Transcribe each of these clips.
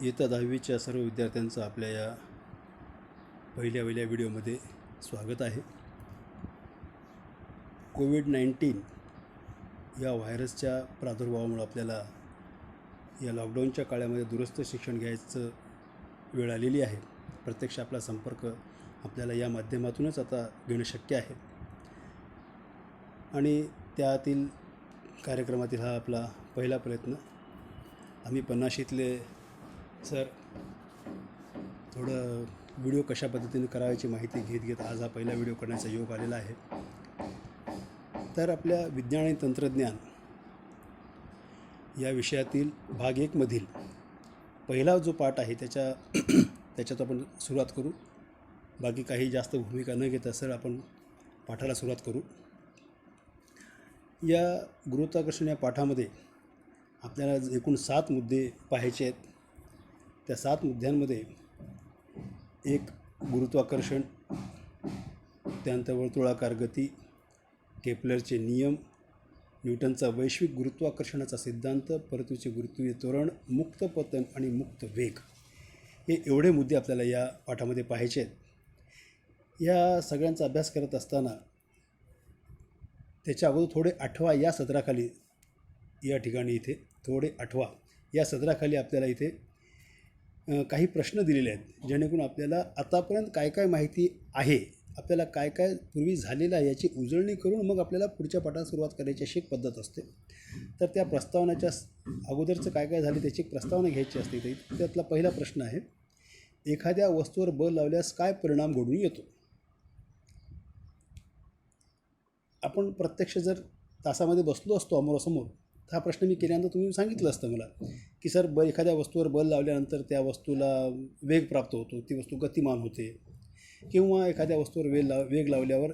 इयत्ता 10वीच्या सर्व विद्यार्थ्यांचं आपल्या या पहिल्या व्हिडिओमध्ये स्वागत आहे. कोविड-19 या व्हायरसच्या प्रादुर्भावामुळे आपल्याला या लॉकडाऊनच्या काळामध्ये दूरस्थ शिक्षण घ्यायचं वेळ आलेली आहे. प्रत्यक्ष आपला संपर्क आपल्याला या माध्यमातूनच आता घेणं शक्य आहे आणि त्यातील कार्यक्रमातील हा आपला पहिला प्रयत्न. आम्ही पन्नाशीतले सर थोडं व्हिडिओ कशा पद्धतीने करायची माहिती घेत आज हा पहिला व्हिडिओ करण्याचा योग आलेला आहे. तर आपल्या विज्ञान आणि तंत्रज्ञान या विषयातील भाग 1 मधील पहिला जो पाठ आहे त्याच्यात आपण सुरुवात करू. बाकी काही जास्त भूमिका न घेता सर आपण पाठाला सुरुवात करू. या गुरुत्वाकर्षण या पाठामध्ये आपल्याला एकूण 7 मुद्दे पाहायचे आहेत. त्या 7 मुद्द्यांमध्ये एक गुरुत्वाकर्षण, त्यानंतर वर्तुळाकार गती, केपलरचे नियम, न्यूटनचा वैश्विक गुरुत्वाकर्षणाचा सिद्धांत, पृथ्वीचे गुरुत्वीय त्वरण, मुक्त पतन आणि मुक्त वेग, हे एवढे मुद्दे आपल्याला या पाठामध्ये पाहायचे आहेत. या सगळ्यांचा अभ्यास करत असताना त्याच्या अगोदर थोडे आठवा या सदराखाली या ठिकाणी इथे थोडे आठवा या सदराखाली आपल्याला इथे काही प्रश्न दिलेले आहेत, जेणेकरून आपल्याला आतापर्यंत काय काय माहिती आहे, आपल्याला काय काय पूर्वी झालेलं आहे याची उजळणी करून मग आपल्याला पुढच्या पाठाला सुरुवात करायची अशी एक पद्धत असते. तर त्या प्रस्तावनाच्या अगोदरचं काय काय झाले त्याची एक प्रस्तावना घ्यायची असते. त्यातला पहिला प्रश्न आहे, एखाद्या वस्तूवर बल लावल्यास काय परिणाम घडून येतो. आपण प्रत्यक्ष जर तासामध्ये बसलो असतो अमोरासमोर, हा प्रश्न मी केल्यानंतर तुम्ही सांगितलं असतं मला की सर एखाद्या वस्तूवर बल लावल्यानंतर त्या वस्तूला वेग प्राप्त होतो, ती वस्तू गतिमान होते, किंवा एखाद्या वस्तूवर वेग लावल्यावर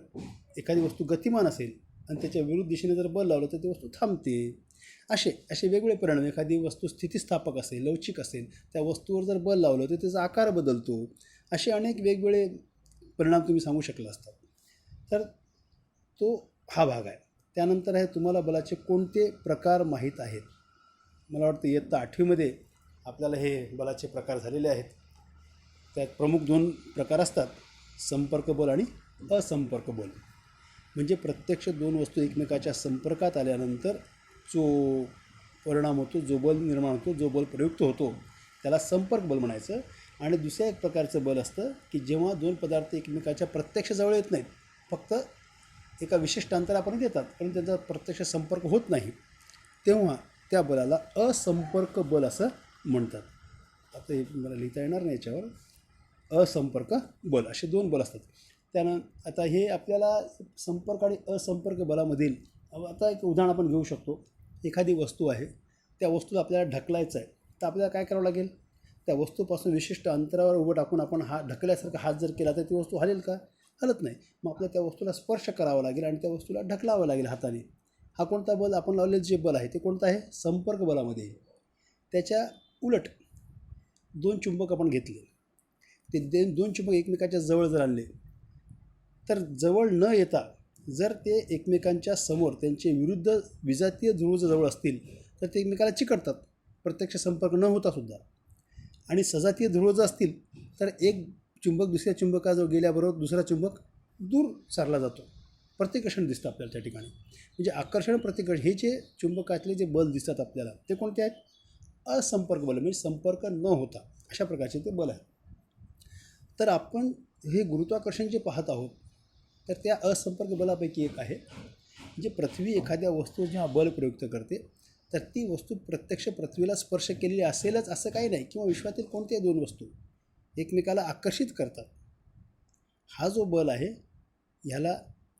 एखादी वस्तू गतिमान असेल आणि त्याच्या विरुद्ध दिशेने जर बल लावलं तर ती वस्तू थांबते. असे वेगवेगळे परिणाम. एखादी वस्तू स्थितिस्थापक असेल, लवचिक असेल, त्या वस्तूवर जर बल लावलं तर त्याचा आकार बदलतो. असे अनेक वेगवेगळे परिणाम तुम्ही सांगू शकला असतात. तर तो हा भाग आहे. त्यानंतर आहे, तुम्हाला बलाचे कोणते प्रकार माहीत आहेत. मला वाटतं इयत्ता 8वीमध्ये आपल्याला हे बलाचे प्रकार झालेले आहेत. त्यात प्रमुख 2 प्रकार असतात, संपर्क बल आणि असंपर्क बल. म्हणजे प्रत्यक्ष 2 वस्तू एकमेकाच्या संपर्कात आल्यानंतर जो परिणाम होतो, जो बल निर्माण होतो, जो बल प्रयुक्त होतो, त्याला संपर्क बल म्हणायचं. आणि दुसऱ्या एक प्रकारचं बल असतं की जेव्हा 2 पदार्थ एकमेकाच्या प्रत्यक्ष जवळ येत नाहीत, फक्त एका विशिष्ट अंतरापर्यंत येतात पण त्यांचा प्रत्यक्ष संपर्क होत नाही, तेव्हा त्या बलाला असंपर्क बल असं म्हणतात. आता हे मला लिहिता येणार नाही याच्यावर. असंपर्क बल असे 2 बल असतात. त्यानं आता हे आपल्याला संपर्क आणि असंपर्क बलामधील आता एक उदाहरण आपण घेऊ शकतो. एखादी वस्तू आहे, त्या वस्तूला आपल्याला ढकलायचं आहे, तर आपल्याला काय करावं लागेल, त्या वस्तूपासून विशिष्ट अंतरावर उभं टाकून आपण ढकल्यासारखा हात जर केला तर ती वस्तू हलेल का? हलत नाही. मग आपल्याला त्या वस्तूला स्पर्श करावा लागेल आणि त्या वस्तूला ढकलावं लागेल हाताने. हा कोणता बल? आपण लावलेलं जे बल आहे ते कोणतं आहे? संपर्क बलामध्ये. त्याच्या उलट 2 चुंबक आपण घेतले, ते 2 चुंबक एकमेकाच्या जवळ जर आणले तर जवळ न येता जर ते एकमेकांच्या समोर त्यांचे विरुद्ध विजातीय ध्रुव जवळ असतील तर ते एकमेकाला चिकटतात, प्रत्यक्ष संपर्क न होता सुद्धा. आणि सजातीय ध्रुव जर असतील तर एक चुंबक दुसऱ्या चुंबकाजवळ गेल्याबरोबर दुसरा चुंबक दूर सारला जातो. प्रतिकर्षण दिसतं आपल्याला त्या ठिकाणी. म्हणजे आकर्षण प्रतिकर्षण हे जे चुंबकातले जे बल दिसतात आपल्याला ते कोणते आहेत? असंपर्क बल, म्हणजे संपर्क न होता अशा प्रकारचे ते बल आहेत. तर आपण हे गुरुत्वाकर्षण जे पाहत आहोत तर त्या असंपर्क बलापैकी एक आहे. म्हणजे पृथ्वी एखाद्या वस्तू जेव्हा बल प्रयुक्त करते तर ती वस्तू प्रत्यक्ष पृथ्वीला स्पर्श केलेली असेलच असं काही नाही, किंवा विश्वातील कोणत्याही 2 वस्तू एकमेकाला आकर्षित करतात. हा जो बल आहे ह्याला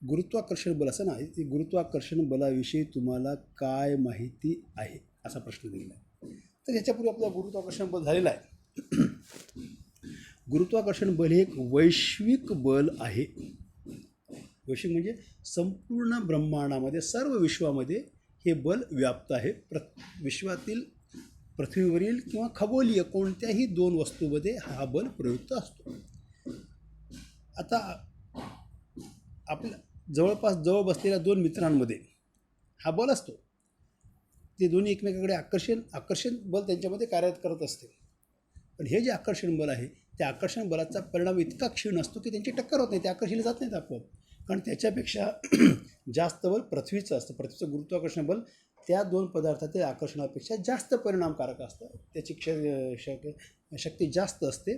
गुरुत्वाकर्षण बल असं नाही. गुरुत्वाकर्षण बलाविषयी तुम्हाला काय माहिती आहे असा प्रश्न दिलेला आहे. तर ह्याच्यापूर्वी आपला गुरुत्वाकर्षण बल झालेला आहे. गुरुत्वाकर्षण बल हे एक वैश्विक बल आहे. वैश्विक म्हणजे संपूर्ण ब्रह्मांडामध्ये, सर्व विश्वामध्ये हे बल व्याप्त आहे. विश्वातील पृथ्वीवरील किंवा खगोलीय कोणत्याही 2 वस्तूमध्ये हा बल प्रयुक्त असतो. आता आपल्या जवळ बसलेल्या 2 मित्रांमध्ये हा बल असतो. ते दोन्ही एकमेकाकडे आकर्षण बल त्यांच्यामध्ये कार्यरत करत असते. पण हे जे आकर्षण बल आहे त्या आकर्षण बलाचा परिणाम इतका क्षीण असतो की त्यांची टक्कर होत नाही, ते आकर्षिले जात नाहीत आपोआप. कारण त्याच्यापेक्षा जास्त बल पृथ्वीचं असतं. पृथ्वीचं गुरुत्वाकर्षण बल त्या दोन पदार्थातील आकर्षणापेक्षा जास्त परिणामकारक असतं. त्याची शक्ती जास्त असते,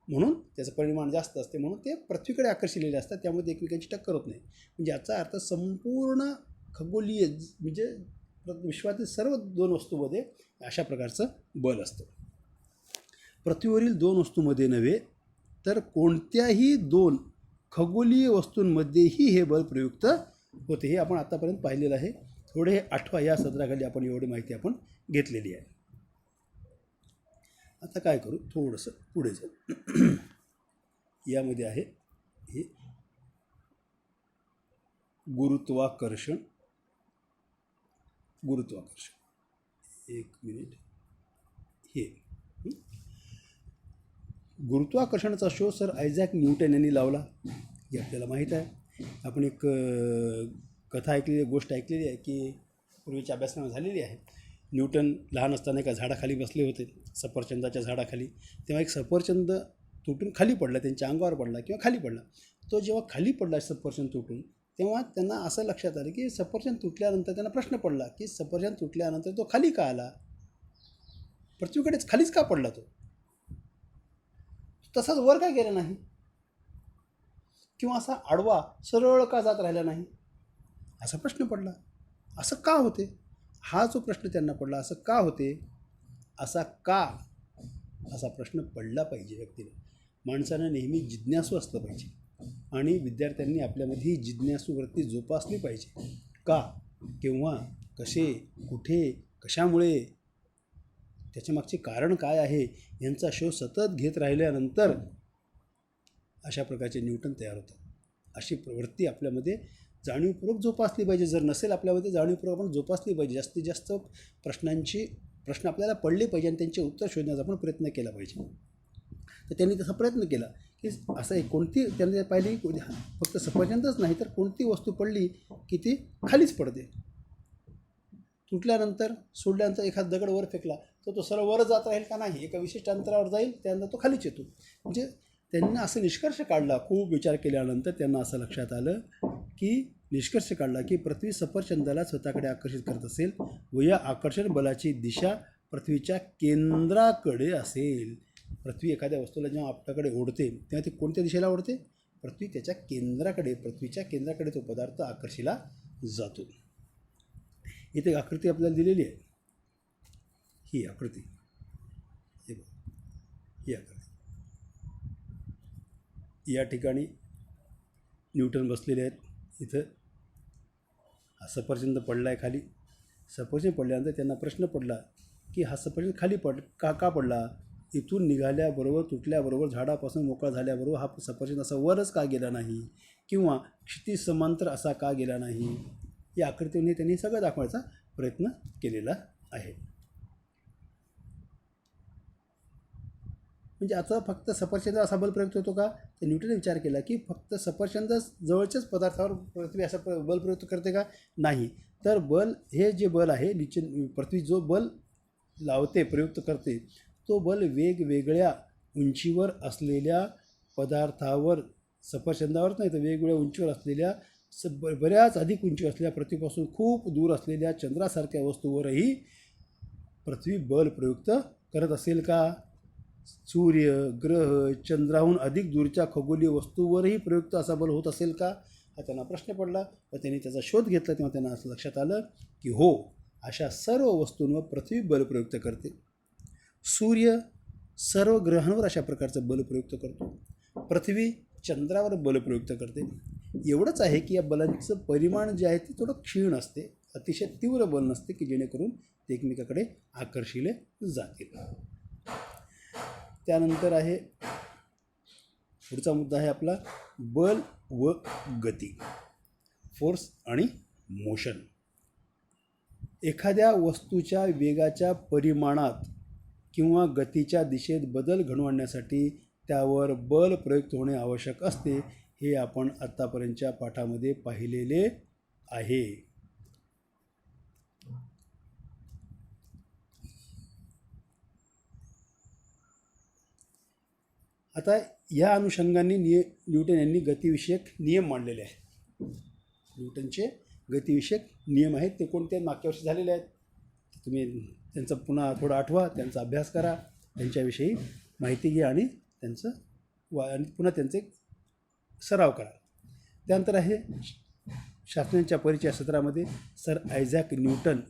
म्हणून त्याचं परिमाण जास्त असते, म्हणून ते पृथ्वीकडे आकर्षिलेले असतात. त्यामुळे एकमेकांची टक्कर होत नाही. म्हणजे याचा अर्थ संपूर्ण खगोलीय म्हणजे विश्वातील सर्व दोन वस्तूमध्ये अशा प्रकारचं बल असतं. पृथ्वीवरील दोन वस्तूंमध्ये नव्हे तर कोणत्याही दोन खगोलीय वस्तूंमध्येही हे बल प्रयुक्त होते. हे आपण आतापर्यंत पाहिलेलं आहे. थोडे 8व्या या सत्राखाली आपण एवढी माहिती आपण घेतलेली आहे. आता काय करू, थोडंसं पुढे जाऊ. यामध्ये आहे हे गुरुत्वाकर्षण. एक मिनिट. हे गुरुत्वाकर्षणाचा शोध सर आयझॅक न्यूटन यांनी लावला, हे आपल्याला माहीत आहे. आपण एक कथा ऐकलेली, गोष्ट ऐकलेली आहे की पूर्वीच्या अभ्यासक्रमात झालेली आहे. न्यूटन लहान असताना एका झाडाखाली बसले होते, सफरचंदाच्या झाडाखाली. तेव्हा एक सफरचंद तुटून खाली पडला, त्यांच्या अंगावर पडला किंवा खाली पडला. तो जेव्हा खाली पडला सफरचंद तुटून, तेव्हा त्यांना असं लक्षात आलं की सफरचंद तुटल्यानंतर त्यांना प्रश्न पडला की सफरचंद तुटल्यानंतर तो खाली का आला, पृथ्वीकडेच खालीच का पडला, तो तसाच वर काय गेला नाही, किंवा असा आडवा सरळ का जात राहिला नाही, असा प्रश्न पडला. असं का होते, हा जो प्रश्न त्यांना पडला, असं का होते, असा प्रश्न पडला पाहिजे व्यक्तीला. माणसानं नेहमी जिज्ञासू असलं पाहिजे आणि विद्यार्थ्यांनी आपल्यामध्ये ही जिज्ञासू वृत्ती जोपासली पाहिजे. का, केव्हा, कसे, कुठे, कशामुळे, त्याच्यामागचे कारण काय आहे यांचा शोध सतत घेत राहिल्यानंतर अशा प्रकारचे न्यूटन तयार होतात. अशी प्रवृत्ती आपल्यामध्ये जाणीवपूर्वक जोपासली पाहिजे. जर नसेल आपल्यामध्ये जाणीवपूर्वक आपण जोपासली पाहिजे. जास्तीत जास्त प्रश्न आपल्याला पडले पाहिजे आणि त्यांचे उत्तर शोधण्याचा आपण प्रयत्न केला पाहिजे. तर त्यांनी तसा प्रयत्न केला की असं एक कोणती त्यांनी पाहिली, फक्त सफरचंदच नाही तर कोणती वस्तू पडली की ती खालीच पडते. तुटल्यानंतर, सोडल्यानंतर एखादा दगड वर फेकला तर तो सरळ वर जात राहील का, नाही, एका विशिष्ट अंतरावर जाईल, त्यानंतर तो खालीच येतो. म्हणजे त्यांनी असं निष्कर्ष काढला, खूप विचार केल्यानंतर त्यांना असं लक्षात आलं की निष्कर्ष काढला की पृथ्वी सफरचंदाला स्वतःकडे आकर्षित करत असेल व या आकर्षण बलाची दिशा पृथ्वीच्या केंद्राकडे असेल. पृथ्वी एखाद्या वस्तूला जेव्हा आपल्याकडे ओढते तेव्हा ती कोणत्या दिशेला ओढते, पृथ्वीच्या केंद्राकडे तो पदार्थ आकर्षिला जातो. इथे आकृती आपल्याला दिलेली आहे, ही आकृती, ही आकृती. या ठिकाणी न्यूटन बसलेले आहेत. इथं हा सफरचंद पडला आहे खाली. सफरचंद पडल्यानंतर त्यांना प्रश्न पडला की हा सफरचंद खाली का पडला, इथून निघाल्याबरोबर, तुटल्याबरोबर, झाडापासून मोकळा झाल्याबरोबर हा सफरचंद असा वरच का गेला नाही, किंवा क्षितिज समांतर असा का गेला नाही. या आकृतीने त्यांनी सगळं दाखवायचा प्रयत्न केलेला आहे. म्हणजे आता फक्त सफरचंद असा बल प्रयुक्त होतो का, तर न्यूटनने विचार केला की फक्त सफरचंद जवळच्याच पदार्थावर पृथ्वी असा बल प्रयुक्त करते का, नाही, तर बल, हे जे बल आहे पृथ्वी जो बल लावते, प्रयुक्त करते, तो बल वेगवेगळ्या उंचीवर असलेल्या पदार्थावर, सफरचंदावर नाही तर वेगवेगळ्या उंचीवर असलेल्या, बऱ्याच अधिक उंची असलेल्या, पृथ्वीपासून खूप दूर असलेल्या चंद्रासारख्या वस्तूवरही पृथ्वी बल प्रयुक्त करत असेल का, सूर्य, ग्रह, चंद्राहून अधिक दूरच्या खगोलीय वस्तूवरही प्रयुक्त असा बल होत असेल का, हा त्यांना प्रश्न पडला. व त्यांनी त्याचा शोध घेतला. तेव्हा त्यांना असं लक्षात आलं की हो, अशा सर्व वस्तूंवर पृथ्वी बल प्रयुक्त करते. सूर्य सर्व ग्रहांवर अशा प्रकारचं बल प्रयुक्त करतो. पृथ्वी चंद्रावर बल प्रयुक्त करते. एवढंच आहे की या बलांचं परिमाण जे आहे ते थोडं क्षीण असते, अतिशय तीव्र बल नसते की जेणेकरून ते एकमेकाकडे आकर्षिले जातील. त्यानंतर आहे पुढचा मुद्दा आहे आपला बल व गती, फोर्स आणि मोशन. एखाद्या वस्तूच्या वेगाच्या परिमाणात किंवा गतीच्या दिशेत बदल घडवून आणण्यासाठी त्यावर बल प्रयुक्त होणे आवश्यक असते. हे आपण आत्तापर्यंतच्या पाठामध्ये पाहिलेले आहे. आता या अनुषंगाने न्यूटन यांनी गतिविषयक नियम मांडलेले आहेत. न्यूटनचे गतिविषयक नियम आहेत, ते कोणते मागच्या वर्षी झालेले आहेत. तुम्ही त्यांचा पुन्हा थोडं आठवा, त्यांचा अभ्यास करा, त्यांच्याविषयी माहिती घ्या आणि आणि पुन्हा त्यांचे सराव करा. त्यानंतर आहे शास्त्रज्ञांच्या परिचय सत्रामध्ये सर आयझॅक न्यूटन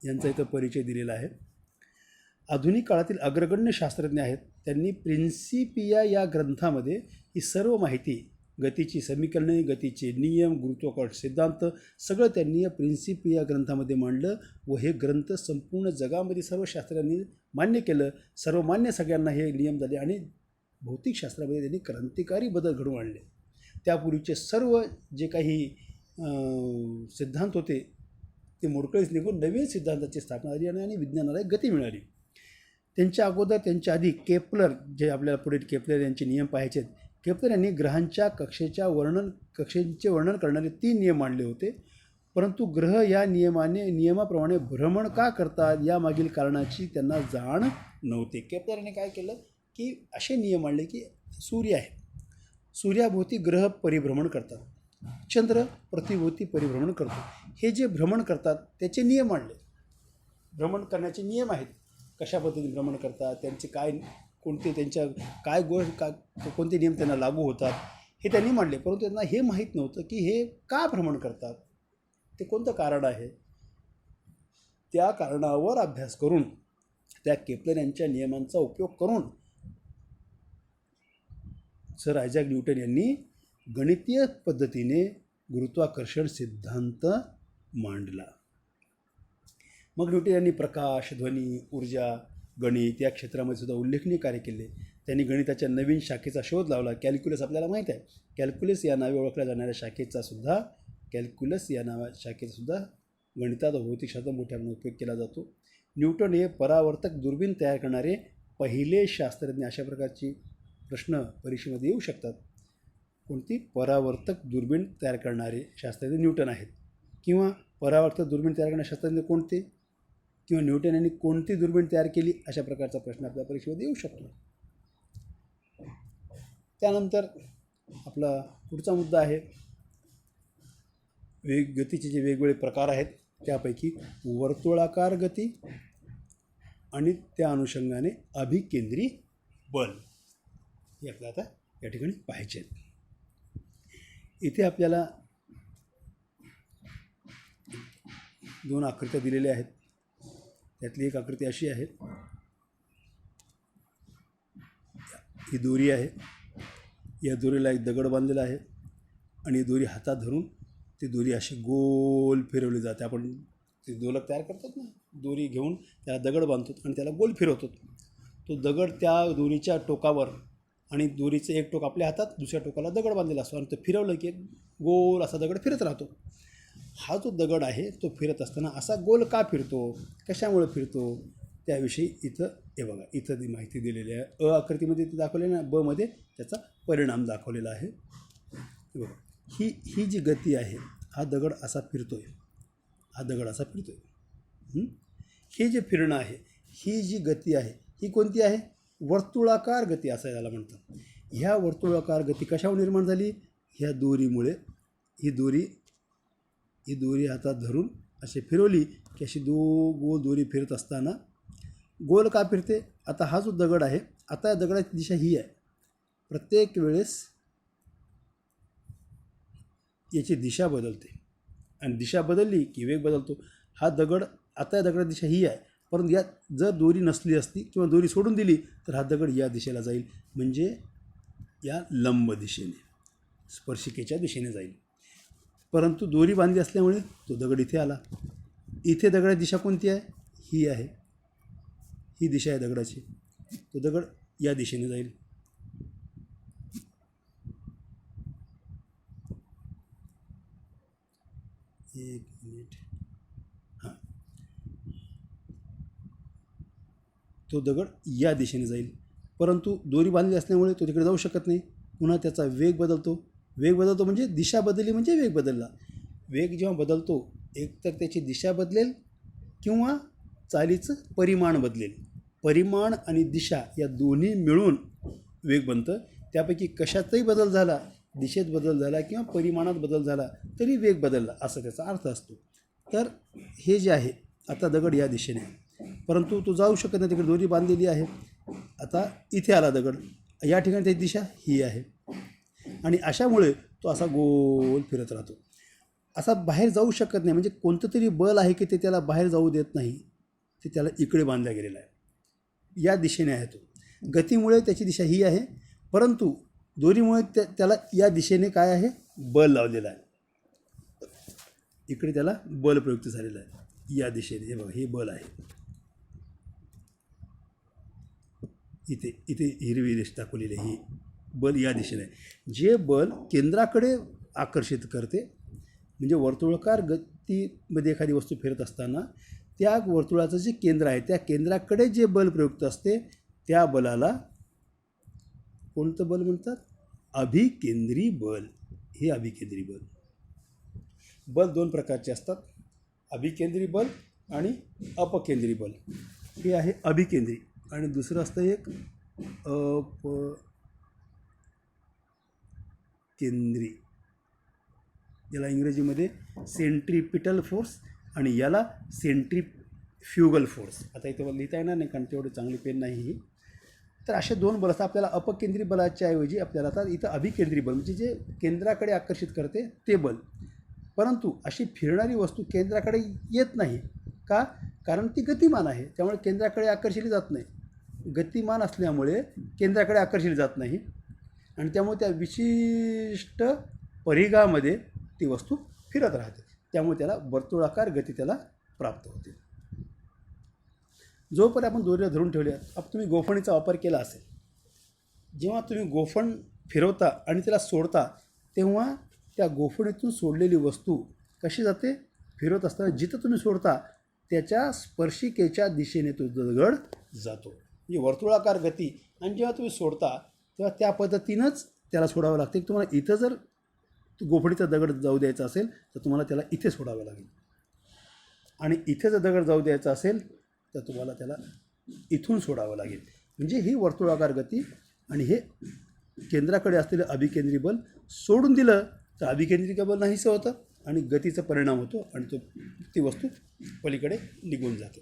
यांचा इथं परिचय दिलेला आहे. आधुनिक काळातील अग्रगण्य शास्त्रज्ञ आहेत. त्यांनी प्रिन्सिपिया या ग्रंथामध्ये ही सर्व माहिती, गतीची समीकरणे, गतीचे नियम, गुरुत्वाकर्षण सिद्धांत सगळं त्यांनी या प्रिन्सिपिया ग्रंथामध्ये मांडलं व हे ग्रंथ संपूर्ण जगामध्ये सर्व शास्त्रज्ञांनी मान्य केलं. सर्वमान्य सगळ्यांना हे नियम झाले आणि भौतिकशास्त्रामध्ये त्यांनी क्रांतिकारी बदल घडवून आणले. त्यापूर्वीचे सर्व जे काही सिद्धांत होते ते मोडकळीस निघून नवीन सिद्धांताची स्थापना झाली आणि विज्ञानाला एक गती मिळाली. त्यांच्या अगोदर, त्यांच्या आधी केपलर, जे आपल्याला पुढे केपलर यांचे नियम पाहायचे आहेत. केपलर यांनी ग्रहांच्या कक्षेचे वर्णन करणारे 3 नियम मांडले होते. परंतु ग्रह या नियमाप्रमाणे भ्रमण का करतात यामागील कारणाची त्यांना जाण नव्हती. केपलर यांनी काय केलं की असे नियम मांडले की सूर्य आहे, सूर्याभोवती ग्रह परिभ्रमण करतात, चंद्र पृथ्वीभोवती परिभ्रमण करतो. हे जे भ्रमण करतात त्याचे नियम मांडले. भ्रमण करण्याचे नियम आहेत, कशा पद्धतीने भ्रमण करतात, त्यांचे काय, कोणते, त्यांच्या काय कोणते नियम त्यांना लागू होतात हे त्यांनी मांडले. परंतु त्यांना हे माहीत नव्हतं की हे का भ्रमण करतात, ते कोणतं कारण आहे. त्या कारणावर अभ्यास करून, त्या केपलर यांच्या नियमांचा उपयोग करून सर आयझॅक न्यूटन यांनी गणितीय पद्धतीने गुरुत्वाकर्षण सिद्धांत मांडला. मग न्यूटन यांनी प्रकाश, ध्वनी, ऊर्जा, गणित या क्षेत्रामध्ये सुद्धा उल्लेखनीय कार्य केले. त्यांनी गणिताच्या नवीन शाखेचा शोध लावला. कॅल्क्युलस आपल्याला माहीत आहे. कॅल्क्युलस या नावे ओळखल्या जाणाऱ्या शाखेचा सुद्धा गणितात व भौतिकशास्त्रात मोठ्या प्रमाणात उपयोग केला जातो. न्यूटन हे परावर्तक दुर्बीण तयार करणारे पहिले शास्त्रज्ञ. अशा प्रकारची प्रश्न परीक्षेमध्ये येऊ शकतात. कोणती? परावर्तक दुर्बीण तयार करणारे शास्त्रज्ञ न्यूटन आहेत. किंवा परावर्तक दुर्बीण तयार करणारे शास्त्रज्ञ कोणते, किंवा न्यूटन यांनी कोणती दुर्बीण तयार केली, अशा प्रकारचा प्रश्न आपल्या परीक्षेमध्ये येऊ शकतो. त्यानंतर आपला पुढचा मुद्दा आहे गतीचे जे वेगवेगळे प्रकार आहेत त्यापैकी वर्तुळाकार गती आणि त्या अनुषंगाने अभिकेंद्री बल हे आपल्याला आता या ठिकाणी पाहायचे आहेत. इथे आपल्याला 2 आकृत्या दिलेल्या आहेत. त्यातली एक आकृती अशी आहे, ही दोरी आहे. या दोरीला एक दगड बांधलेला आहे आणि दोरी हातात धरून ती दोरी अशी गोल फिरवली जाते. आपण ते दोलक तयार करतात ना, दोरी घेऊन त्याला दगड बांधतो आणि त्याला गोल फिरवतो. तो दगड त्या दोरीच्या टोकावर, आणि दोरीचं एक टोक आपल्या हातात, दुसऱ्या टोकाला दगड बांधलेला असतो आणि तो फिरवलं की गोल असा दगड फिरत राहतो. हा जो दगड आहे तो फिरत असताना असा गोल का फिरतो, कशामुळे फिरतो, त्याविषयी इथं हे बघा, इथं ती माहिती दिलेली आहे. अ आकृतीमध्ये ती दाखवलेली आहे, ब मध्ये त्याचा परिणाम दाखवलेला आहे. बघा, ही जी गती आहे, हा दगड असा फिरतोय, हा दगड असा फिरतोय. हे जे फिरणं आहे, ही जी गती आहे, ही कोणती आहे? वर्तुळाकार गती असं याला म्हणतात. ह्या वर्तुळाकार गती कशावर निर्माण झाली? ह्या दोरीमुळे. ही दोरी हातात धरून अशी फिरवली की अशी गोल दोरी फिरत असताना गोल का फिरते? आता हा जो दगड आहे, आता या दगडाची दिशा ही आहे. प्रत्येक वेळेस याची दिशा बदलते आणि दिशा बदलली की वेग बदलतो. हा दगड, आता या दगडाची दिशा ही आहे, परंतु यात जर दोरी नसली असती किंवा दोरी सोडून दिली तर हा दगड या दिशेला जाईल, म्हणजे या लंब दिशेने, स्पर्शिकेच्या दिशेने जाईल. परंतु दोरी बांधली असल्यामुळे तो दगड इथे आला. इथे दगडाची दिशा कोणती आहे? ही आहे, ही दिशा आहे दगडाची. तो दगड या दिशेने जाईल. एक मिनिट. हां, तो दगड या दिशेने जाईल. परंतु दोरी बांधली असल्यामुळे तो तिकडे जाऊ शकत नाही. पुन्हा त्याचा वेग बदलतो. वेग बदलतो म्हणजे दिशा बदलली म्हणजे वेग बदलला. वेग जेव्हा बदलतो, एकतर त्याची दिशा बदलेल किंवा चालीचं परिमाण बदलेल. परिमाण आणि दिशा या दोन्ही मिळून वेग बनतं. त्यापैकी कशाचाही बदल झाला, दिशेत बदल झाला किंवा परिमाणात बदल झाला तरी वेग बदलला असं त्याचा अर्थ असतो. तर हे जे आहे, आता दगड या दिशेने आहे, परंतु तो जाऊ शकत नाही, तिकडे दोरी बांधलेली आहे. आता इथे आला दगड, या ठिकाणी त्याची दिशा ही आहे आणि अशामुळे तो असा गोल फिरत राहतो. असा बाहेर जाऊ शकत नाही, म्हणजे कोणतं तरी बल आहे की ते त्याला बाहेर जाऊ देत नाही, ते त्याला इकडे बांधला गेलेला आहे, या दिशेने आहे तो. गतीमुळे त्याची दिशा ही आहे, परंतु दोरीमुळे त्याला या दिशेने काय आहे, बल लावलेला आहे. इकडे त्याला बल प्रयुक्त झालेला आहे या दिशेने. हे बघा, हे बल आहे. इथे इथे हिरवी रेष दाखवलेली आहे, ही बल या दिशेने आहे. जे बल केंद्राकडे आकर्षित करते, म्हणजे वर्तुळाकार गतीमध्ये एखादी वस्तू फिरत असताना त्या वर्तुळाचं जे केंद्र आहे त्या केंद्राकडे जे बल प्रयुक्त असते त्या बलाला कोणतं बल म्हणतात, अभिकेंद्री बल. हे अभिकेंद्री बल. बल दोन प्रकारचे असतात, अभिकेंद्री बल आणि अपकेंद्री बल. हे आहे अभिकेंद्री आणि दुसरं असतं एक अपकेंद्री. याला इंग्रजीमध्ये सेंट्रीपिटल फोर्स आणि याला सेंट्रीफ्युगल फोर्स. आता इथे लिहिता येणार नाही कारण तेवढी चांगली पेन नाही ही. तर असे दोन बल असतात. आपल्याला अपकेंद्री बलाच्या ऐवजी आपल्याला आता इथं अभिकेंद्री बल म्हणजे जे केंद्राकडे आकर्षित करते ते बल. परंतु अशी फिरणारी वस्तू केंद्राकडे येत नाही का, कारण ती गतिमान आहे, त्यामुळे केंद्राकडे आकर्षिली जात नाही. गतिमान असल्यामुळे केंद्राकडे आकर्षिली जात नाही आणि त्यामुळे त्या विशिष्ट परिघामध्ये ती वस्तू फिरत राहते, त्यामुळे त्याला वर्तुळाकार गती त्याला प्राप्त होते. जोपर्यंत आपण दोरीला धरून ठेवले, अब तुम्ही गोफणीचा वापर केला असेल, जेव्हा तुम्ही गोफण फिरवता आणि त्याला सोडता तेव्हा त्या गोफणीतून सोडलेली वस्तू कशी जाते, फिरवत असताना जिथं तुम्ही सोडता त्याच्या स्पर्शिकेच्या दिशेने तो दगड जातो. म्हणजे वर्तुळाकार गती. आणि जेव्हा तुम्ही सोडता तेव्हा त्या पद्धतीनंच त्याला सोडावं लागते. तुम्हाला इथं जर गोफणीचा दगड जाऊ द्यायचा असेल तर तुम्हाला त्याला इथे सोडावं लागेल आणि इथे जर दगड जाऊ द्यायचा असेल तर तुम्हाला त्याला इथून सोडावं लागेल. म्हणजे ही वर्तुळाकार गती आणि हे केंद्राकडे असलेलं अभिकेंद्री बल. सोडून दिलं तर अभिकेंद्रिक बल नाहीसं होतं आणि गतीचा परिणाम होतो आणि ती वस्तू पलीकडे निघून जाते.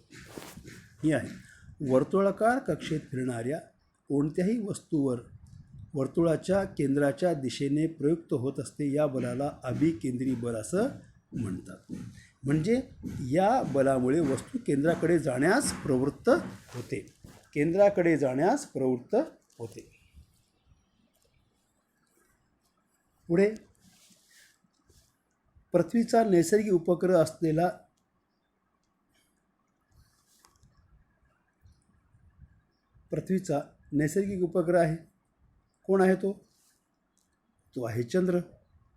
ही आहे वर्तुळाकार कक्षेत फिरणाऱ्या कोणत्याही वस्तूवर वर्तुळाच्या केंद्राच्या दिशेने प्रयुक्त होत असते या बलाला अभिकेंद्री बल असं म्हणतात. म्हणजे या बलामुळे वस्तू केंद्राकडे जाण्यास प्रवृत्त होते, केंद्राकडे जाण्यास प्रवृत्त होते. पुढे पृथ्वीचा नैसर्गिक उपग्रह असलेला पृथ्वीचा नैसर्गिक उपग्रह आहे. कोण आहे तो? तो आहे चंद्र.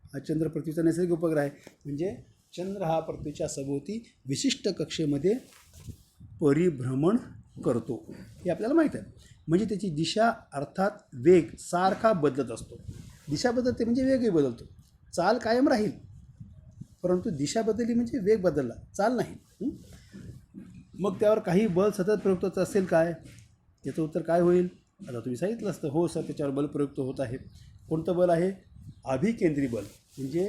हा चंद्र पृथ्वीचा नैसर्गिक उपग्रह आहे. म्हणजे चंद्र हा पृथ्वीच्या सभोवती विशिष्ट कक्षेमध्ये परिभ्रमण करतो हे आपल्याला माहीत आहे. म्हणजे त्याची दिशा अर्थात वेग सारखा बदलत असतो. दिशा बदलते म्हणजे वेगही बदलतो. चाल कायम राहील, परंतु दिशा बदलली म्हणजे वेग बदलला, चाल नाही. मग त्यावर काही बल सतत प्रयुक्त असेल काय, याचं उत्तर काय होईल? आता तुम्ही सांगितलं असतं हो सर त्याच्यावर बल प्रयुक्त होत आहे. कोणतं बल आहे? अभिकेंद्री बल. म्हणजे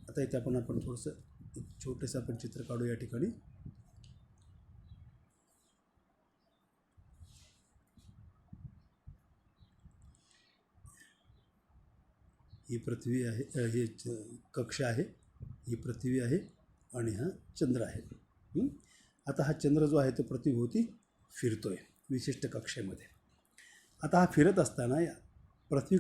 आता इथे आपण थोडंसं एक छोटंसं आपण चित्र काढू या ठिकाणी. ही पृथ्वी आहे, हे कक्ष आहे, ही पृथ्वी आहे आणि हा चंद्र आहे. आता हा चंद्र जो आहे तो पृथ्वीभोवती फिरतो आहे विशिष्ट कक्षेमध्ये. आता हा फिरत असताना या पृथ्वी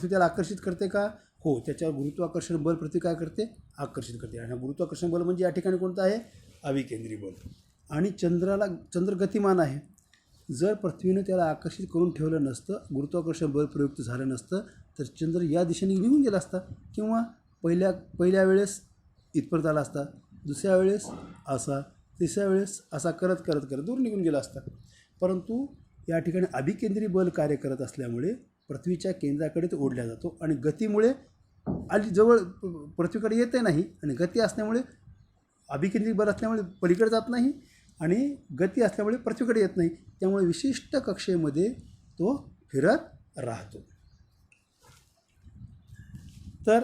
त्याला आकर्षित करते का? हो, त्याच्यावर गुरुत्वाकर्षण बल पृथ्वी काय करते? आकर्षित करते. आणि हा गुरुत्वाकर्षण बल म्हणजे या ठिकाणी कोणतं आहे? अभिकेंद्री बल. आणि चंद्र गतिमान आहे. जर पृथ्वीनं त्याला आकर्षित करून ठेवलं नसतं, गुरुत्वाकर्षण बल प्रयुक्त झालं नसतं तर चंद्र या दिशेने निघून गेला असता किंवा पहिल्या वेळेस इथपर्यंत आला असता, दुसऱ्या वेळेस असा, तिसऱ्या वेळेस असा करत करत करत दूर निघून गेला असता. परंतु या ठिकाणी अभिकेंद्री बल कार्य करत असल्यामुळे पृथ्वीच्या केंद्राकडे तो ओढला जातो आणि गतीमुळे जवळ पृथ्वीकडे येते नाही आणि गती असल्यामुळे अभिकेंद्री बल असल्यामुळे पलीकडे जात नाही आणि गती असल्यामुळे पृथ्वीकडे येत नाही. त्यामुळे विशिष्ट कक्षेमध्ये तो फिरत राहतो. तर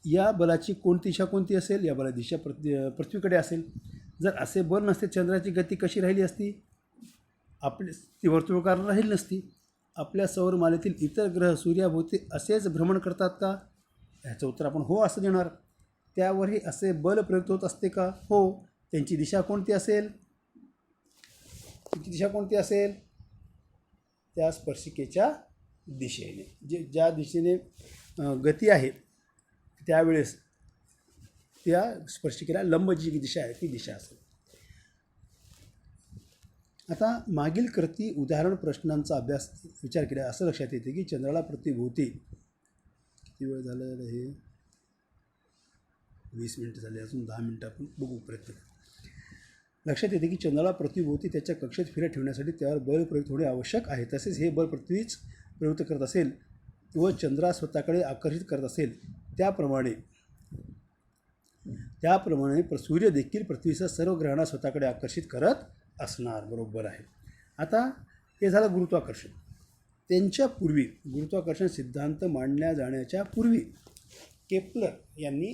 या बलाची दिशा कोणती असेल? या बलाची दिशा पृथ्वीकडे असेल. जर असे बल नसते चंद्राची गती कशी राहिली असती? ती वर्तुळाकार राहिली नसती. आपल्या सौरमालेतील इतर ग्रह सूर्याभोवती असेच भ्रमण करतात का? ह्याचं उत्तर आपण हो असं देणार. त्यावरही असे बल प्रयुक्त होत असते का? हो. त्यांची दिशा कोणती असेल? त्या स्पर्शिकेच्या दिशेने. ज्या दिशेने गती आहे त्यावेळेस त्या स्पर्शिकेला लंब जी दिशा आहे ती दिशा असेल. आता मागील कृती उदाहरण प्रश्नांचा विचार केला असं लक्षात येते की चंद्राला पृथ्वीभोवती किती वेळ झालं हे? 20 मिनिटं झाले. अजून 10 मिनिटं आपण बघू प्रयत्न करू. लक्षात येते की चंद्राला पृथ्वीभोवती त्याच्या कक्षेत फिरत ठेवण्यासाठी त्यावर बल प्रयुक्त होणे आवश्यक आहे. तसेच हे बल पृथ्वीच प्रयुक्त करत असेल व चंद्रा स्वतःकडे आकर्षित करत असेल त्याप्रमाणे सूर्य देखील पृथ्वीसह सर्व ग्रहांना स्वतःकडे आकर्षित करत असणार. बरोबर आहे. आता हे झालं गुरुत्वाकर्षण. त्यांच्या पूर्वी गुरुत्वाकर्षण सिद्धांत मांडल्या जाण्याच्या पूर्वी केप्लर यांनी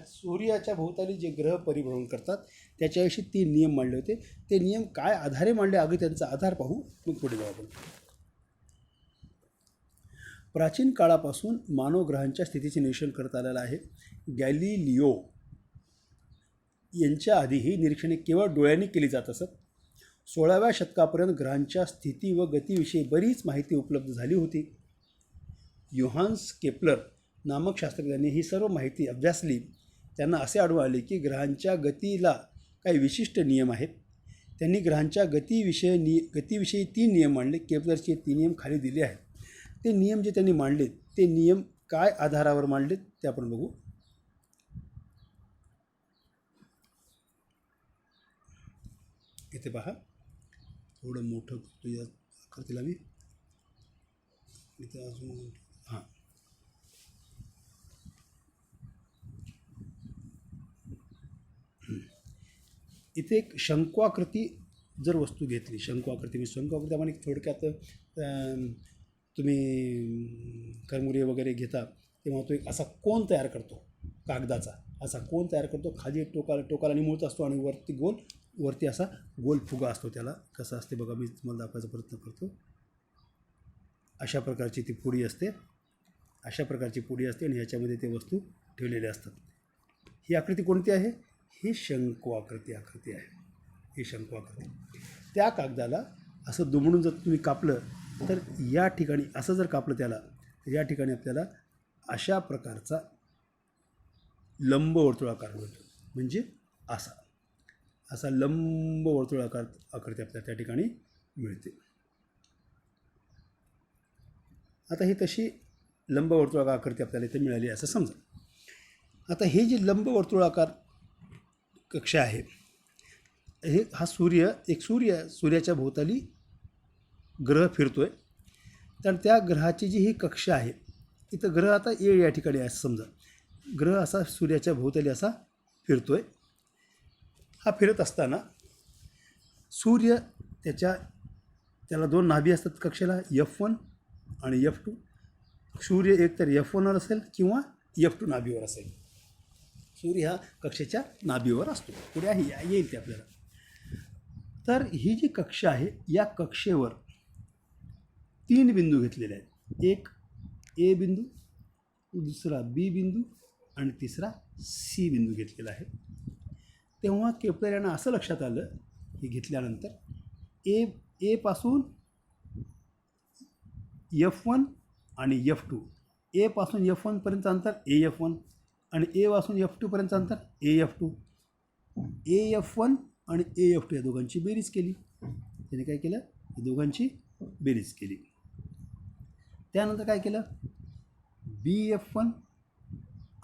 सूर्याच्या भोवताली जे ग्रह परिभ्रमण करतात त्याच्याविषयी 3 नियम मांडले होते. ते नियम काय आधारे मांडले अगदी त्यांचा आधार पाहू मग पुढे जाऊ आपण. प्राचीन काळापासून मानव ग्रहांच्या स्थितीचे निरीक्षण करत आलेलं आहे. गॅलिलिओ यांच्या आधी ही निरीक्षणे केवळ डोळ्यांनी केली जात असत. 16व्या शतकापर्यंत ग्रहांच्या स्थिती व गतीविषयी बरीच माहिती उपलब्ध झाली होती. योहान्स केप्लर नामक शास्त्रज्ञांनी ही सर्व माहिती अभ्यासली. त्यांना असे आढळून आले की ग्रहांच्या गतीला काही विशिष्ट नियम आहेत. त्यांनी ग्रहांच्या गतीविषयी 3 नियम मांडले. केप्लरचे 3 नियम खाली दिले आहेत. ते नियम जे त्यांनी मांडले ते नियम काय आधारावर मांडले ते आपण बघू. इथे पहा, थोडं मोठं करतो या आकृतीला मी. इथे अजून हां, इथे एक शंकवाकृती जर वस्तू घेतली, शंकवाकृती आपण थोडक्यात तुम्ही करमुरे वगैरे घेता तेव्हा तो एक असा कोन तयार करतो कागदाचा. असा कोन तयार करतो. खाली टोकाला निमुळत असतो आणि वरती असा गोल फुगा असतो. त्याला कसं असते बघा, मी तुम्हाला दाखवायचा प्रयत्न करतो. अशा प्रकारची ती पुडी असते. आणि ह्याच्यामध्ये ते वस्तू ठेवलेल्या असतात. ही आकृती कोणती आहे? ही शंकवाकृती आकृती आहे. ही शंकवाकृती. त्या कागदाला असं दुमडून जर तुम्ही कापलं तर या ठिकाणी असं जर कापलं त्याला तर या ठिकाणी आपल्याला अशा प्रकारचा लंब वर्तुळाकार मिळतो. म्हणजे असा लंब वर्तुळाकार आकृती आपल्याला त्या ठिकाणी मिळते. आता ही तशी लंब वर्तुळाकार आकृती आपल्याला इथे मिळाली असं समजा. आता हे जे लंब वर्तुळाकार कक्षा आहे हा सूर्याच्या भोवताली ग्रह फिरतोय. तर त्या ग्रहाची जी ही कक्षा आहे इथं ग्रह आता या ठिकाणी आहे समजा. ग्रह असा सूर्याच्या भोवताली असा फिरतोय. हा फिरत असताना सूर्य त्याला 2 नाभी असतात कक्षेला, F1 आणि F2. सूर्य एकतर F1वर असेल किंवा F2 नाभीवर असेल. सूर्य हा कक्षेच्या नाभीवर असतो. पुढे येईल ते आपल्याला. तर ही जी कक्षा आहे या कक्षेवर 3 बिंदू घेतलेले आहेत. एक A बिंदू, दुसरा B बिंदू आणि तिसरा C बिंदू घेतलेला आहे. तेव्हा केप्लर यांना असं लक्षात आलं की घेतल्यानंतर ए पासून F1 आणि F2, ए पासून F1 पर्यंत अंतर AF1 आणि ए पासून F2 पर्यंत अंतर AF2. AF1 आणि AF2 या दोघांची बेरीज केली. त्याने काय केलं? या दोघांची बेरीज केली. त्यानंतर काय केलं? BF1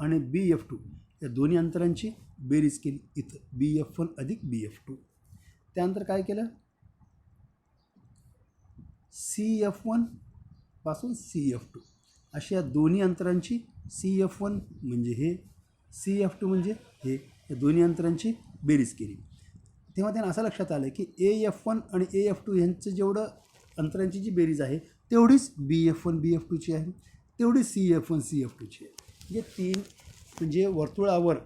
आणि BF2 या दोन्ही अंतरांची बेरीज केली. इथं BF1 अधिक BF2. त्यानंतर काय केलं? CF1 पासून CF2 अशा या दोन्ही अंतरांची CF1 म्हणजे हे, CF2 म्हणजे हे, या दोन्ही अंतरांची बेरीज केली. तेव्हा त्यांना असं लक्षात आलं की AF1 आणि AF2 यांचं जेवढं अंतरांची जी बेरीज आहे तेवढीच BF1 BF2ची आहे, तेवढीच CF1 CF2ची आहे. म्हणजे तीन म्हणजे वर्तुळावर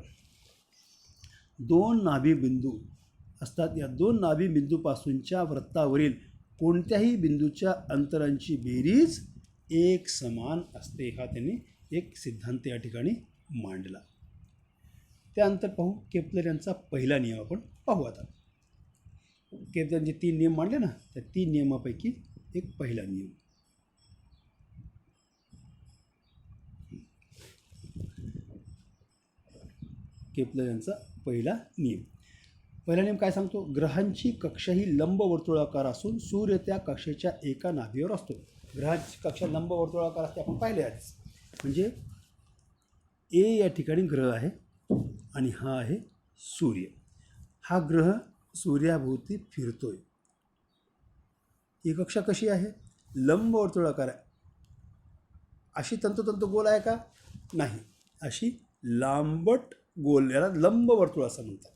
दोन नाभिबिंदू असतात. या दोन नाभिबिंदूपासूनच्या वृत्तावरील कोणत्याही बिंदूच्या अंतरांची बेरीज एक समान असते. हा त्यांनी एक सिद्धांत या ठिकाणी मांडला. त्यानंतर पाहू केपलर यांचा पहिला नियम. आपण पाहू आता. केपलर जे 3 नियम मांडले ना, त्या 3 नियमापैकी एक पहिला नियम. केपलर यांचा पहिला नियम. पहिला नियम काय सांगतो? ग्रहांची कक्षा ही लंबवर्तुळाकार असून सूर्य त्या कक्षेच्या एका नाभीवर असतो. ग्रहांची कक्षा लंबवर्तुळाकार असते, आपण पाहिले आधीच. म्हणजे ए या ठिकाणी ग्रह आहे आणि हा आहे सूर्य. हा ग्रह सूर्याभोवती फिरतोय. ही कक्षा कशी आहे? लंबवर्तुळाकार आहे. अशी तंतोतंत गोल आहे का? नाही, अशी लांबट गोल, याला लंबवर्तुळ असं म्हणतात.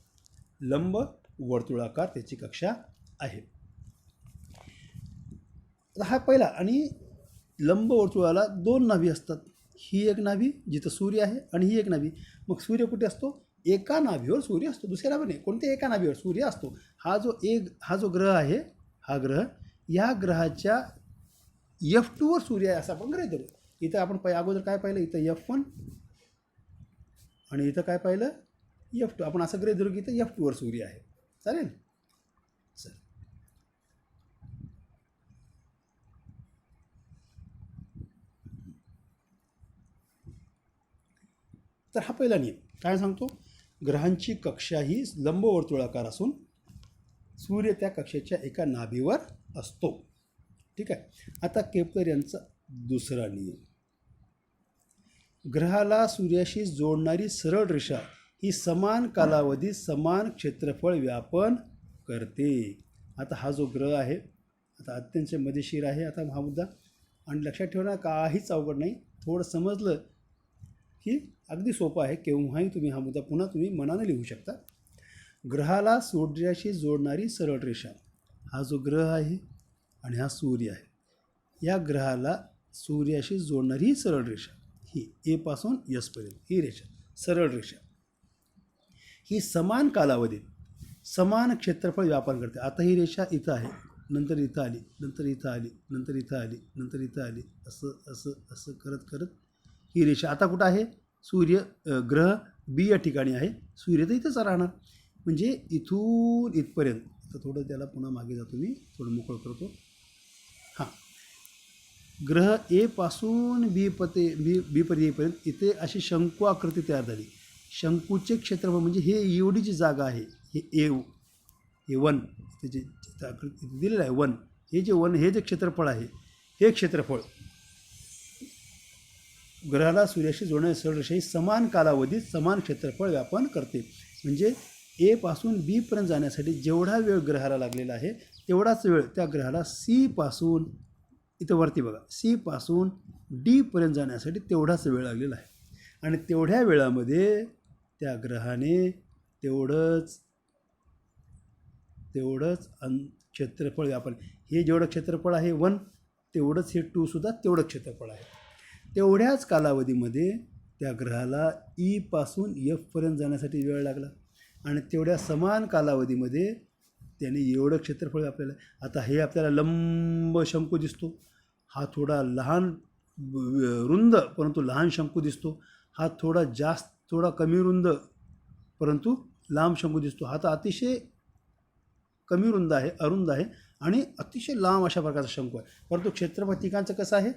लंबवर्तुळाकार त्याची कक्षा आहे. हा पहिला. आणि लंबवर्तुळाला 2 नाभी असतात. ही एक नाभी जिथं सूर्य आहे आणि ही एक नाभी. मग सूर्य कुठे असतो? एका नाभीवर सूर्य असतो, दुसऱ्या नाभी नाही. कोणत्या एका नाभीवर सूर्य असतो. हा जो ग्रह आहे, हा ग्रह या ग्रहाच्या F2 वर सूर्य आहे असं आपण गृहीत धरू. इथं आपण अगोदर काय पाहिलं? इथं F1 आणि इथं काय पाहिलं? F2. आपण असं गृहीत धरू की इथं F2 वर सूर्य आहे. चालेल. चल, तर हा पहिला नियम काय सांगतो? ग्रहांची कक्षा ही लंबवर्तुळाकार असून सूर्य त्या कक्षेच्या एका नाभीवर असतो. ठीक आहे. आता केपलर यांचा दुसरा नियम. ग्रहाला सूर्याशी जोडणारी सरळ रेषा ही समान कालावधीत समान क्षेत्रफळ व्यापन करते. आता हा जो ग्रह आहे, आता अत्यंत मजेशीर आहे. आता हा मुद्दा आणि लक्षात ठेवणं काहीच अवघड नाही. थोडं समजलं की अगदी सोपं आहे. केव्हाही तुम्ही हा मुद्दा पुन्हा तुम्ही मनाने लिहू शकता. ग्रहाला सूर्याशी जोडणारी सरळ रेषा, हा जो ग्रह आहे आणि हा सूर्य आहे, या ग्रहाला सूर्याशी जोडणारी ही सरळ रेषा, ही ए पासून एस पर्यंत ही रेषा, सरळ रेषा, ही समान कालावधीत समान क्षेत्रफळ व्यापन करते. आता ही रेषा इथं आहे, नंतर इथं आली, नंतर इथं आली, नंतर इथं आली, नंतर इथं आली, असं असं असं करत करत ही रेषा आता कुठं आहे? सूर्य ग्रह बी या ठिकाणी आहे. सूर्य तर इथंच राहणार. म्हणजे इथून इथपर्यंत. आता थोडं त्याला पुन्हा मागे जातो, मी थोडं मोकळं करतो. हां, ग्रह ए पासून बी पर्यंत येईपर्यंत इथे अशी शंकू आकृती तयार झाली. शंकूचे क्षेत्रफळ म्हणजे हे एवढी जी जागा आहे, हे 1 इथे जे आकृती दिलेलं आहे 1, हे जे 1 हे जे क्षेत्रफळ आहे, हे क्षेत्रफळ ग्रहाला सूर्याशी जोडणारी सरळ रेषा ही समान कालावधीत समान क्षेत्रफळ व्यापन करते. म्हणजे ए पासून बी पर्यंत जाण्यासाठी जेवढा वेळ ग्रहाला लागलेला आहे तेवढाच वेळ त्या ग्रहाला सी पासून, इथं वरती बघा, सी पासून डी पर्यंत जाण्यासाठी तेवढाच वेळ लागलेला आहे. आणि तेवढ्या वेळामध्ये त्या ग्रहाने तेवढंच क्षेत्रफळ व्यापन, हे जेवढं क्षेत्रफळ आहे 1 तेवढंच हे 2 सुद्धा तेवढं क्षेत्रफळ आहे. तेवढ्याच कालावधीमध्ये त्या ग्रहाला ई पासून एफ पर्यंत जाण्यासाठी वेळ लागला आणि तेवढ्या समान कालावधीमध्ये त्याने एवढं क्षेत्रफळ आपल्याला. आता हे आपल्याला लंब शंकू दिसतो, हा थोडा लहान रुंद परंतु लहान शंकू दिसतो, हा थोडा कमी रुंद परंतु लांब शंकू दिसतो. हा तर अतिशय कमी रुंद आहे, अरुंद आहे आणि अतिशय लांब अशा प्रकारचा शंकू आहे. परंतु क्षेत्रफळ तिघांचं कसं आहे?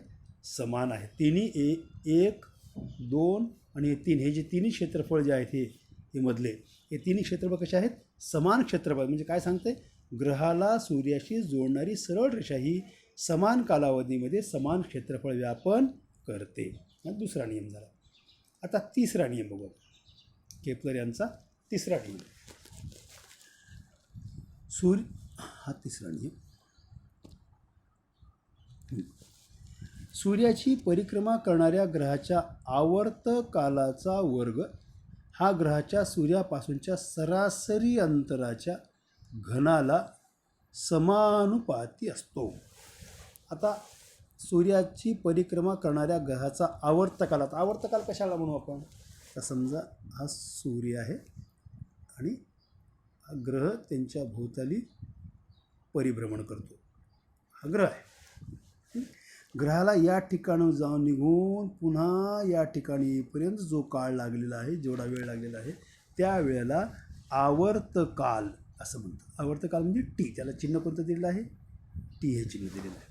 समान आहे. तिन्ही 1, 2 आणि 3 हे जे तिन्ही क्षेत्रफळ जे आहेत हे मधले हे तिन्ही क्षेत्रफळ कसे आहेत? समान क्षेत्रफळ. म्हणजे काय सांगते? ग्रहाला सूर्याशी जोडणारी सरळ रेषा ही समान कालावधीमध्ये समान क्षेत्रफळ व्यापन करते. हा दुसरा नियम झाला. आता तिसरा नियम बघू. केपलर यांचा तिसरा नियम. हा तिसरा नियम. सूर्याची परिक्रमा करणाऱ्या ग्रहाच्या आवर्तकालाचा वर्ग हा ग्रहाच्या सूर्यापासूनच्या सरासरी अंतराच्या घनाला समानुपाती असतो. आता सूर्याची परिक्रमा करणाऱ्या ग्रहाचा आवर्तकाल. आता आवर्तकाल कशाला म्हणू आपण? तर समजा हा सूर्य आहे आणि हा ग्रह त्यांच्या भोवताली परिभ्रमण करतो. हा ग्रह आहे. ग्रहाला या ठिकाणी जाऊन निघून पुन्हा या ठिकाणी येईपर्यंत जो काळ लागलेला आहे, जेवढा वेळ लागलेला आहे, त्या वेळेला आवर्तकाल असं म्हणतात. आवर्तकाल म्हणजे टी. त्याला चिन्ह कोणतं दिलेलं आहे? टी हे चिन्ह दिलेलं आहे.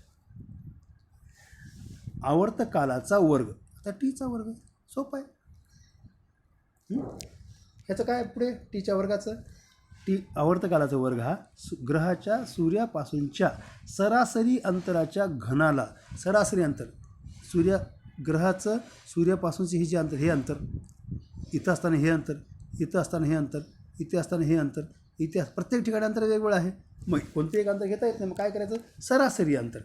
आवर्तकालाचा वर्ग. आता टीचा वर्ग सोपा आहे. ह्याचं काय पुढे टीच्या वर्गाचं? टी आवर्तकालाचा वर्ग हा ग्रहाच्या सूर्यापासूनच्या सरासरी अंतराच्या घनाला, सरासरी अंतर ग्रहाचं सूर्यापासूनचे हे जे अंतर, हे अंतर इथं असताना हे अंतर, इथं असताना हे अंतर, इथे असताना हे अंतर, इथे प्रत्येक ठिकाणी अंतर वेगवेगळं आहे. मग कोणते एक अंतर घेता येत नाही. मग काय करायचं? सरासरी अंतर.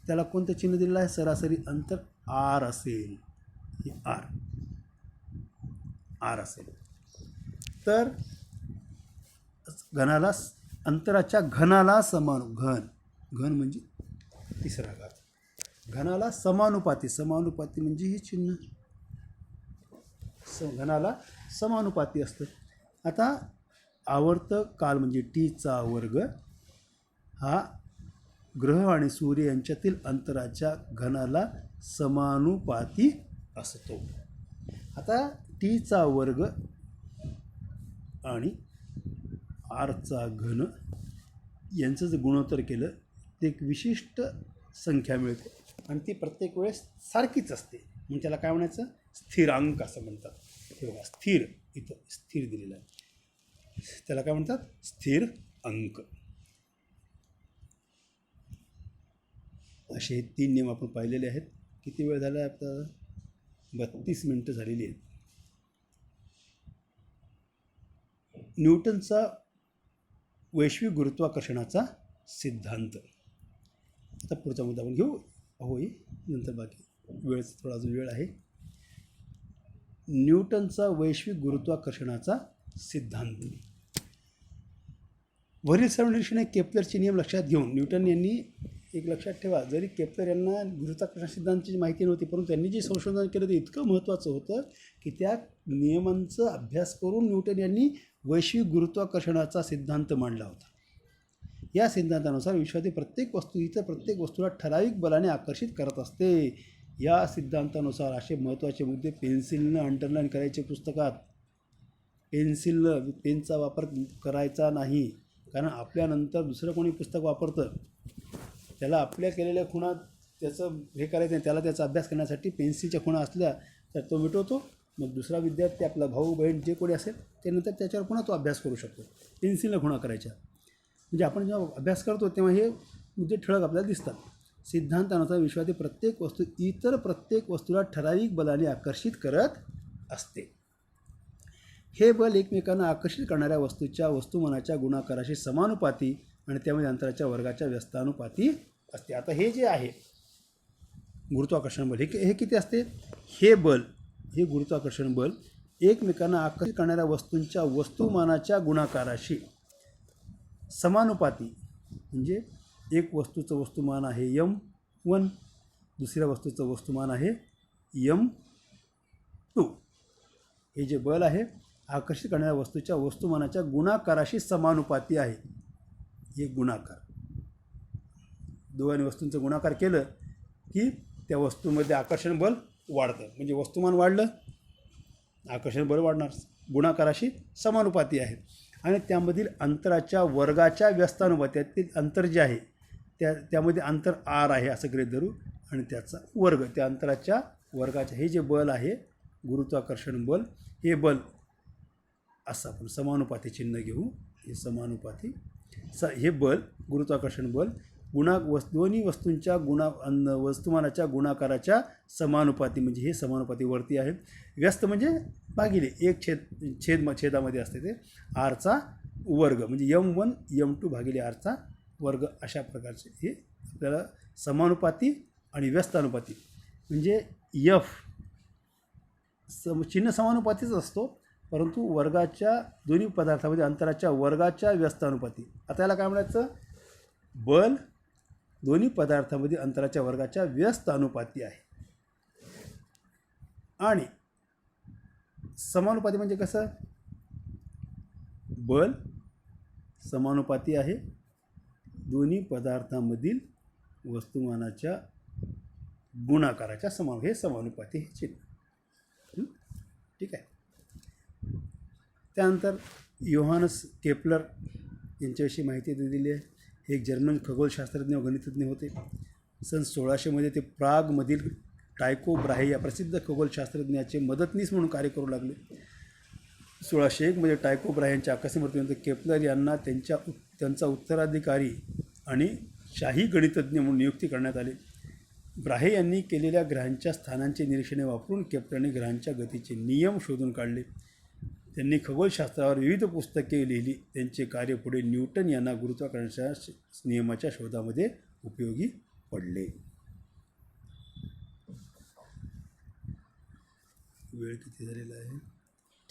त्याला कोणतं चिन्ह दिलेलं आहे? सरासरी अंतर आर असेल. हे आर असेल. तर घनाला, अंतराच्या घनाला घन म्हणजे तिसरा घात. घनाला समानुपाती म्हणजे हे चिन्ह घनाला समानुपाती असतं. आता आवर्तकाल म्हणजे टीचा वर्ग हा ग्रह आणि सूर्य यांच्यातील अंतराच्या घनाला समानुपाती असतो. आता टीचा वर्ग आणि आरचा घन यांचं जर गुणोत्तर केलं ते एक विशिष्ट संख्या मिळते आणि ती प्रत्येक वेळेस सारखीच असते. म्हणजे त्याला काय म्हणायचं? स्थिरांक असं म्हणतात. हे बघा, स्थिर, इथं स्थिर दिलेलं आहे. त्याला काय म्हणतात? स्थिर अंक. असे 3 नियम आपण पाहिलेले आहेत. किती वेळ झाला आहे आता? 32 मिनिटं झालेली आहेत. न्यूटनचा वैश्विक गुरुत्वाकर्षणाचा सिद्धांत. आता पुढचा मुद्दा आपण घेऊ. नंतर बाकी वेळ थोडा अजून वेळ आहे. न्यूटनचा वैश्विक गुरुत्वाकर्षणाचा सिद्धांत. वरील सर्व निरीक्षणे केप्लरचे नियम लक्षात घेऊन न्यूटन यांनी, एक लक्षात ठेवा, जरी केप्लर यांना गुरुत्वाकर्षण सिद्धांताची माहिती नव्हती, परंतु त्यांनी जे संशोधन केलं ते इतकं महत्त्वाचं होतं की त्या नियमांचा अभ्यास करून न्यूटन यांनी वैश्विक गुरुत्वाकर्षणाचा सिद्धांत मांडला होता. या सिद्धांतानुसार विश्वातील प्रत्येक वस्तू इतर प्रत्येक वस्तूला ठराविक बलाने आकर्षित करत असते. या सिद्धांतानुसार असे महत्त्वाचे मुद्दे पेन्सिलनं अंडरलाईन करायचे पुस्तकात. पेनचा वापर करायचा नाही, कारण आपल्यानंतर दुसरं कोणी पुस्तक वापरतं, त्याला आपल्या केलेल्या खुणा त्याचं हे करायचं नाही. त्याला त्याचा अभ्यास करण्यासाठी पेन्सिलच्या खुणा असल्या तर तो मिटवतो. मग दुसरा विद्यार्थी, आपला भाऊ बहीण जे कोणी असेल त्यानंतर त्याच्यावर पुन्हा तो अभ्यास करू शकतो. पेन्सिलनं खुणा करायच्या. म्हणजे आपण जेव्हा अभ्यास करतो तेव्हा हे मुद्दे ठळक आपल्याला दिसतात. सिद्धांतानुसार विश्वातील प्रत्येक वस्तू इतर प्रत्येक वस्तूला ठराविक बलाने आकर्षित करत असते. हे बल एकमेकांना आकर्षित करणाऱ्या वस्तूच्या वस्तुमानाच्या गुणाकाराशी समानुपाती आणि त्यामध्ये अंतराच्या वर्गाच्या व्यस्तानुपाती असते. आता हे जे आहे गुरुत्वाकर्षण बल, हे किती असते? हे गुरुत्वाकर्षण बल एकमेकांना आकर्षित करणाऱ्या वस्तूंच्या वस्तुमानाच्या गुणाकाराशी समानुपाती. म्हणजे एक वस्तूचं वस्तुमान आहे m1, दुसऱ्या वस्तूचं वस्तुमान आहे m2. हे जे बल आहे आकर्षित करणाऱ्या वस्तूच्या वस्तुमानाच्या गुणाकाराशी समानुपाती आहे. हे गुणाकार, दोन्ही वस्तूंचं गुणाकार केलं की त्या वस्तूमध्ये आकर्षण बल वाढतं. म्हणजे वस्तुमान वाढलं, आकर्षण बल वाढणार. गुणाकाराशी समानुपाती आहे. आणि त्यामधील अंतराच्या वर्गाच्या व्यस्तानुपाती, अंतर जे आहे त्यामध्ये अंतर r आहे असं गृहीत धरू आणि त्याचा वर्ग, त्या अंतराच्या वर्गाच्या, हे जे बल आहे गुरुत्वाकर्षण बल, हे बल असं आपण समानुपाती चिन्ह घेऊ. हे समानुपाती हे बल गुरुत्वाकर्षण बल दोन्ही वस्तूंच्या वस्तुमानाच्या गुणाकाराच्या समानुपाती, म्हणजे हे समानुपाती वरती आहे. व्यस्त म्हणजे भागिले, एक छेदामध्ये असते ते आरचा वर्ग, म्हणजे m1 m2 भागिले आरचा वर्ग. अशा प्रकारचे हे आपल्याला समानुपाती आणि व्यस्तानुपाती. म्हणजे चिन्ह समानुपातीच असतो, परंतु वर्गाच्या दोन्ही पदार्थामध्ये अंतराच्या वर्गाच्या व्यस्तानुपाती. आता याला काय म्हणायचं? बल दोन्ही पदार्थांमध्ये अंतराच्या वर्गाच्या व्यस्त अनुपाती आहे. आणि समानुपाती म्हणजे कसं? बल समानुपाती आहे दोन्ही पदार्थांमधील वस्तुमानाच्या गुणाकाराच्या हे समानुपाती हे चिन्ह. ठीक आहे. त्यानंतर योहानस केपलर यांच्याविषयी माहिती दिलेली आहे. हे एक जर्मन खगोलशास्त्रज्ञ व गणितज्ञ होते. सन 1600 ते प्रागमधील टायको ब्राहे या प्रसिद्ध खगोलशास्त्रज्ञाचे मदतनीस म्हणून कार्य करू लागले. 1601 टायको ब्राहे यांच्या आकस्मिक मृत्यूनंतर केपलर यांना त्यांचा उत्तराधिकारी आणि शाही गणितज्ञ म्हणून नियुक्ती करण्यात आली. ब्राहे यांनी केलेल्या ग्रहांच्या स्थानांचे निरीक्षणे वापरून केपलरने ग्रहांच्या गतीचे नियम शोधून काढले. त्यांनी खगोलशास्त्रावर विविध पुस्तके लिहिली. त्यांचे कार्य पुढे न्यूटन यांना गुरुत्वाकर्षणाच्या नियमाच्या शोधामध्ये उपयोगी पडले. वेळ किती झालेला आहे?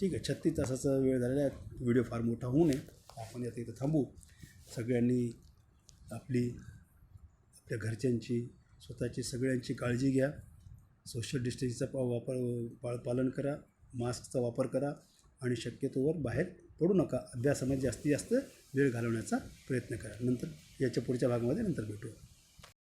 ठीक आहे, 36 तासाचा वेळ झालेला आहे. व्हिडिओ फार मोठा होऊ नये, आपण यात इथं थांबू. सगळ्यांनी आपल्या घरच्यांची, स्वतःची, सगळ्यांची काळजी घ्या. सोशल डिस्टन्सिंगचा पालन करा. मास्कचा वापर करा आणि शक्यतोवर बाहेर पडू नका. अभ्यासामध्ये जास्तीत जास्त वेळ घालवण्याचा प्रयत्न करा. नंतर याच्या पुढच्या भागामध्ये नंतर भेटू.